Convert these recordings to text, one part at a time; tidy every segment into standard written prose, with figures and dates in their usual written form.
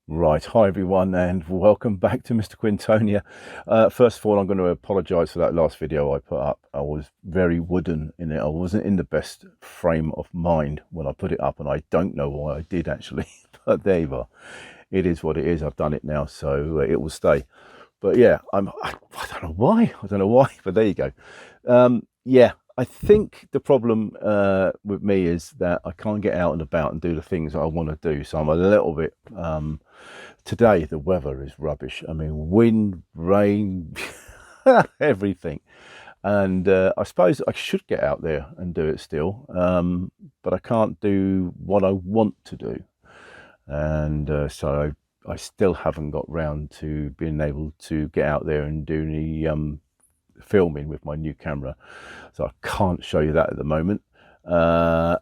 Right, hi everyone, and welcome back to Mr. Quintonia. First of all, I'm going to apologise for that last video I put up. I was very wooden in it. I wasn't in the best frame of mind when I put it up, and I don't know why I did actually. But there you are. It is what it is. I've done it now, so it will stay. But yeah, I don't know why. I don't know why, but there you go. Yeah, I think the problem with me is that I can't get out and about and do the things I want to do. So I'm a little bit today the weather is rubbish. I mean, wind, rain, everything. And I suppose I should get out there and do it still, but I can't do what I want to do. And so I still haven't got round to being able to get out there and do the filming with my new camera. So I can't show you that at the moment. Yeah,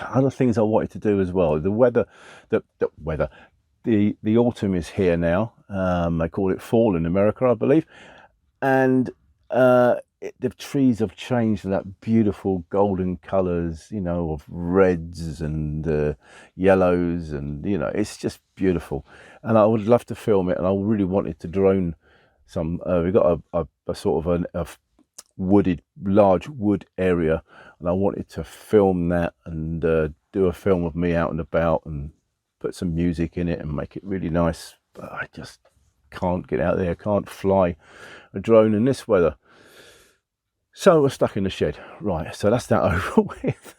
other things I wanted to do as well. The weather, the autumn is here now. They call it fall in America, I believe, and the trees have changed to that beautiful golden colours, you know, of reds and yellows, and you know, it's just beautiful. And I would love to film it, and I really wanted to drone some. We've got a sort of a wooded, large wood area, and I wanted to film that and do a film of me out and about and put some music in it and make it really nice. But I just can't get out there, can't fly a drone in this weather. So we're stuck in the shed. Right, so that's that over with.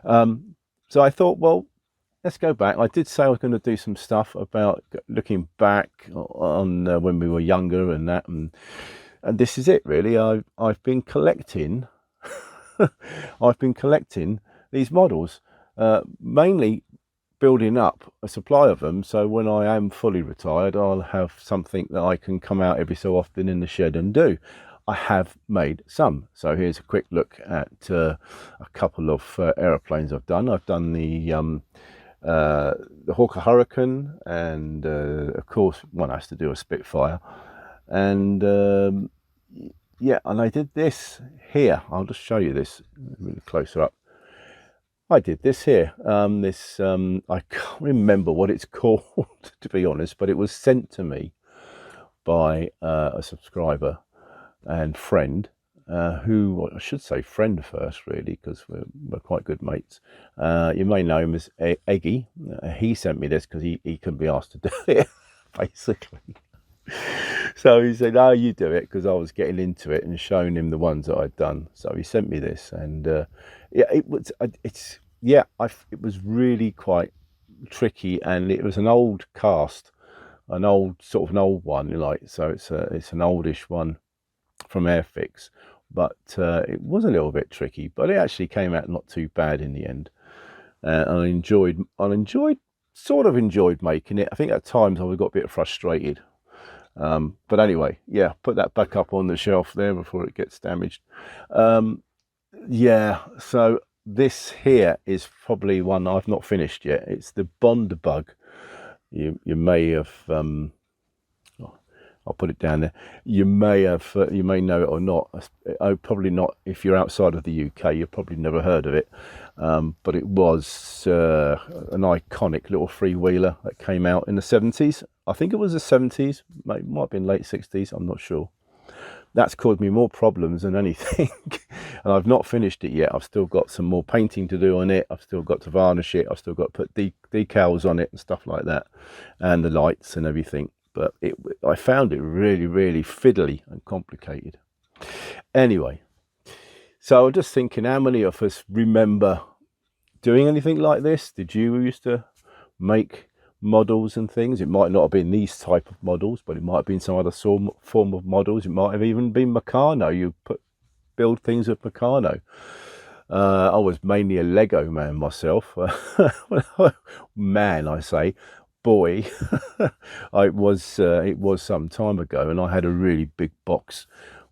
So I thought, well, let's go back. I did say I was going to do some stuff about looking back on when we were younger and that, and this is it really. I've been collecting I've been collecting these models, mainly building up a supply of them, so when I am fully retired I'll have something that I can come out every so often in the shed and do. I have made some, so here's a quick look at a couple of aeroplanes I've done. I've done the Hawker Hurricane, and of course one has to do a Spitfire, and yeah, and I did this here. I'll just show you this really closer up. I did this here. I can't remember what it's called, to be honest, but it was sent to me by a subscriber and friend, who, I should say friend first, really, because we're quite good mates. You may know him as Eggy. He sent me this because he couldn't be asked to do it, basically. So he said, "Oh, you do it," because I was getting into it and showing him the ones that I'd done. So he sent me this, and yeah, it was it was really quite tricky, and it was an old cast, an old one, like, so it's an oldish one from Airfix, but it was a little bit tricky, but it actually came out not too bad in the end. And I sort of enjoyed making it. I think at times I got a bit frustrated. But anyway, yeah, put that back up on the shelf there before it gets damaged. Yeah, so this here is probably one I've not finished yet. It's the Bond Bug. You may have, I'll put it down there. You may know it or not. Probably not. If you're outside of the UK, you've probably never heard of it. But it was an iconic little freewheeler that came out in the 70s. I think it was the 70s, might have been late 60s, I'm not sure. That's caused me more problems than anything. And I've not finished it yet. I've still got some more painting to do on it. I've still got to varnish it. I've still got to put decals on it and stuff like that, and the lights and everything. But I found it really, really fiddly and complicated. Anyway, so I'm just thinking, how many of us remember doing anything like this? Did you used to make models and things? It might not have been these type of models, but it might have been some other form of models. It might have even been Meccano. You build things with Meccano. I was mainly a Lego man myself. Man, I say, boy. It was some time ago, and I had a really big box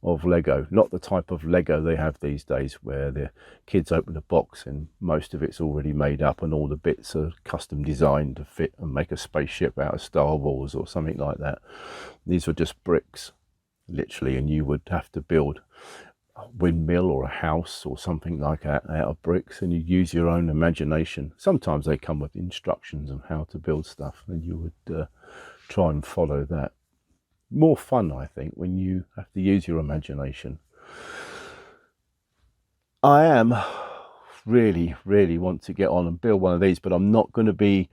of Lego, not the type of Lego they have these days where the kids open the box and most of it's already made up and all the bits are custom designed to fit and make a spaceship out of Star Wars or something like that. These were just bricks, literally, and you would have to build windmill or a house or something like that out of bricks, and you use your own imagination. Sometimes they come with instructions on how to build stuff, and you would try and follow that. More fun, I think, when you have to use your imagination. I am really want to get on and build one of these, but I'm not going to be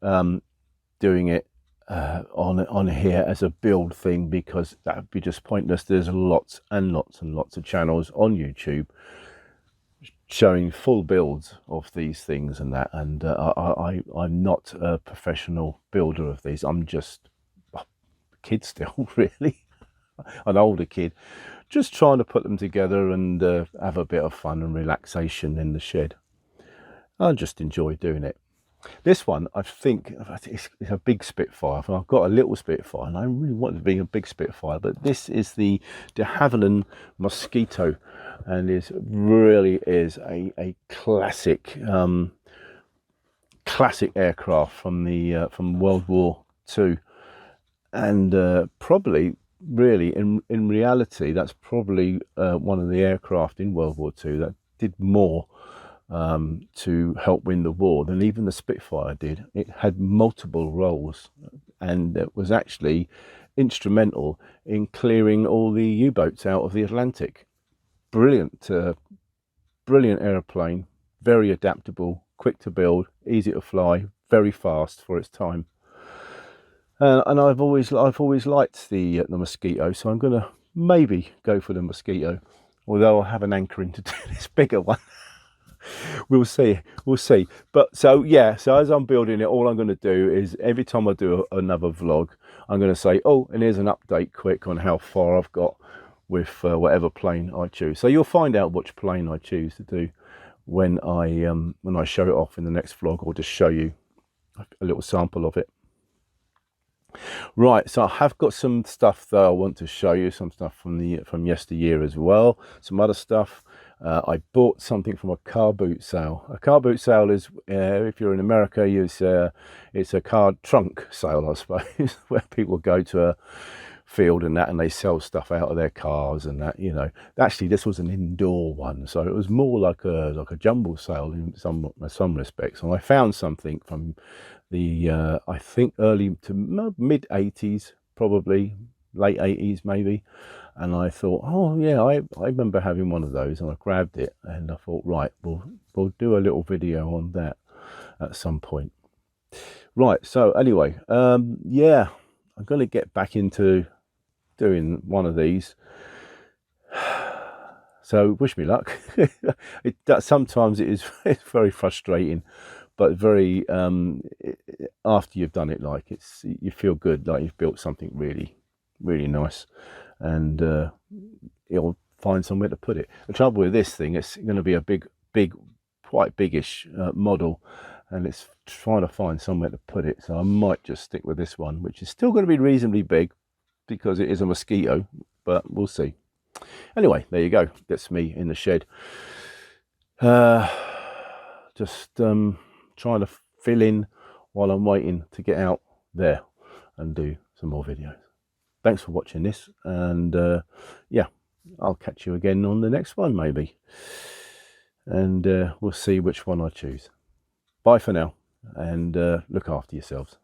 doing it on here as a build thing, because that would be just pointless. There's lots and lots and lots of channels on YouTube showing full builds of these things and that, and I'm not a professional builder of these. I'm just a kid still, really, an older kid, just trying to put them together and have a bit of fun and relaxation in the shed. I just enjoy doing it. This one, I think, it's a big Spitfire. I've got a little Spitfire, and I really want it to be a big Spitfire, but this is the de Havilland Mosquito, and it really is a classic classic aircraft from the from World War II, and probably, really, in reality, that's probably one of the aircraft in World War II that did more to help win the war than even the Spitfire did. It had multiple roles, and it was actually instrumental in clearing all the U-boats out of the Atlantic. Brilliant, brilliant airplane, very adaptable, quick to build, easy to fly, very fast for its time. And I've always liked the Mosquito, so I'm going to maybe go for the Mosquito, although I have an hankering to do this bigger one. We'll see. But so yeah, so as I'm building it, all I'm going to do is every time I do another vlog, I'm going to say, oh, and here's an update quick on how far I've got with whatever plane I choose. So you'll find out which plane I choose to do when I show it off in the next vlog, or just show you a little sample of it. Right, so I have got some stuff that I want to show you, some stuff from yesteryear as well, some other stuff. I bought something from a car boot sale. A car boot sale is, if you're in America, it's a car trunk sale, I suppose, where people go to a field and that, and they sell stuff out of their cars and that, you know. Actually, this was an indoor one, so it was more like a jumble sale in some respects. And I found something from the I think early to mid 80s, probably late 80s maybe, and I thought, oh yeah, I remember having one of those, and I grabbed it, and I thought, right, we'll do a little video on that at some point. Right, so anyway, yeah, I'm going to get back into doing one of these, so wish me luck. Sometimes it's very frustrating, but very after you've done it, like, you feel good, like you've built something really nice, and you'll find somewhere to put it. The trouble with this thing, it's going to be a big quite biggish model, and it's trying to find somewhere to put it. So I might just stick with this one, which is still going to be reasonably big because it is a Mosquito, but we'll see. Anyway, there you go. That's me in the shed, just trying to fill in while I'm waiting to get out there and do some more videos. Thanks for watching this, and yeah, I'll catch you again on the next one maybe, and we'll see which one I choose. Bye for now, and look after yourselves.